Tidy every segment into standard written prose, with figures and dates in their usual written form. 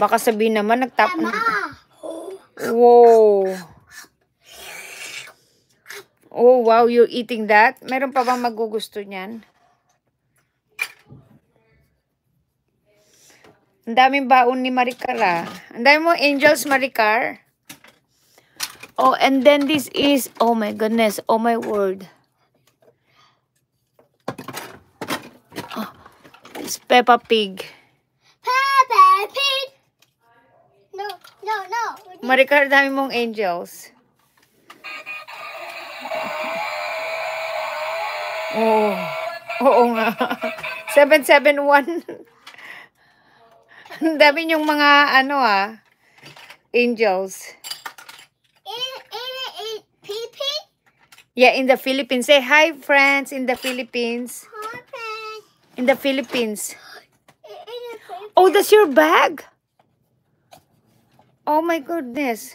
Baka sabihin naman, nagtapon. Wow. Oh, wow, you're eating that? Meron pa bang magugusto niyan? Ang daming baon ni Maricar, ah. Ang dami mo angels, Maricar. Oh, and then this is, oh my goodness, oh my word. Oh, it's Peppa Pig. Peppa Pig. No. Maricar, dami mong angels. Oh, oo nga. 771. Ang dami yung mga, ano angels. Yeah, in the Philippines. Say hi, friends, in the Philippines. Hi, friends. In the Philippines. Oh, that's your bag? Oh my goodness.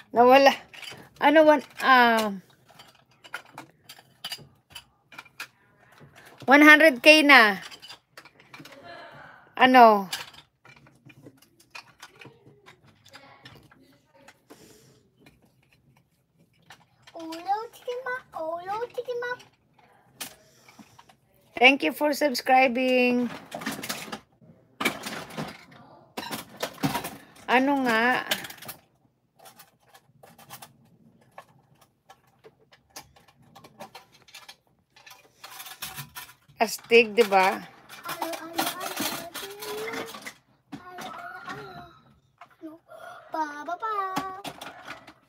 Nawala. Ano 100K na. Ano? Thank you for subscribing. Ano nga? Astig, 'di ba?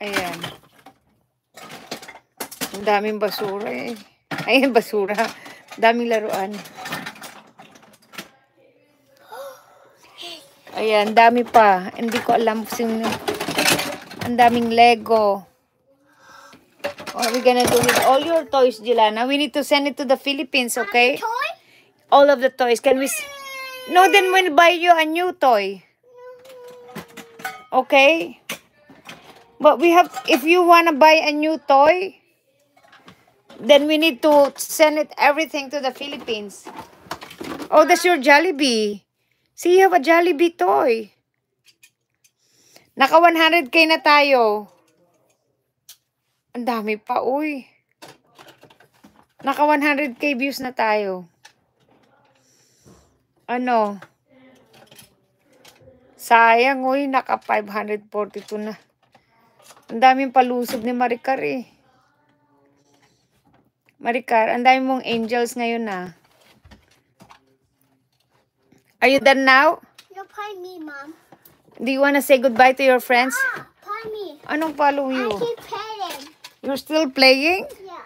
Ayan. Ang daming basura eh. Ayan, basura. Daming laruan. Ayan, dami pa. Hindi ko alam kung ang daming Lego. What are we gonna do with all your toys, Jelana? We need to send it to the Philippines, okay? All of the toys. Can we... No, then we'll buy you a new toy. Okay? But we have... If you wanna buy a new toy, then we need to send it everything to the Philippines. Oh, that's your Jollibee. See, you have a Jollibee toy. Naka 100K na tayo. Ang dami pa, uy. Naka 100K views na tayo. Ano? Sayang, uy. Naka 542 na. Ang daming palusog ni Maricar eh. Maricar, ang dami mong angels ngayon na. Are you done now? No, pardon me, Mom. Do you wanna say goodbye to your friends? Pardon me. Anong follow you? I keep playing. You're still playing? Yeah.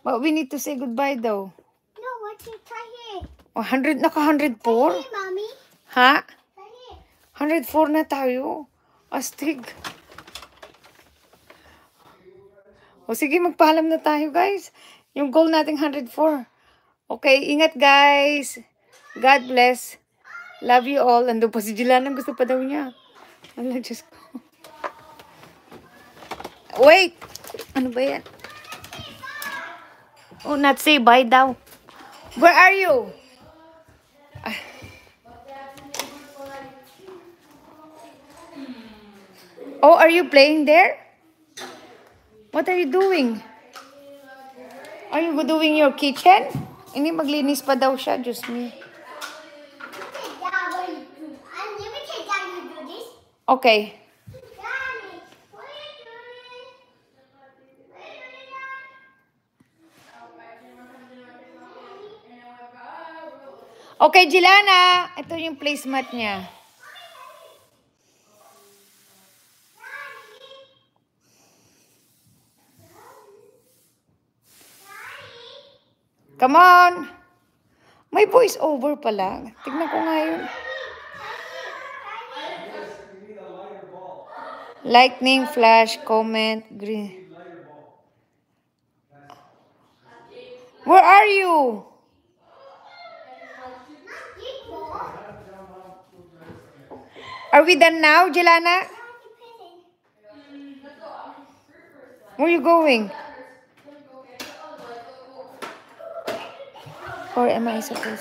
But we need to say goodbye though. No, what you try here? 100, naka 104? Hey, Mommy. Ha? Try here. 104 na tayo. Astig. O sige, magpaalam na tayo guys. Yung goal nating 104. Okay, ingat guys. God bless. Love you all. Andun pa si Jelana. Gusto pa daw niya. Ala, Diyos ko. Wait! Ano ba yan? Oh, not say bye daw. Where are you? Oh, are you playing there? What are you doing? Are you doing your kitchen? Hindi, maglinis pa daw siya. Diyos me. Okay. Okay, Jelana. Ito yung placemat niya. Come on. May voice over pala. Tignan ko nga yun. Lightning, flash, comment, green. Where are you? Are we done now, Jelana? Where are you going? Or am I supposed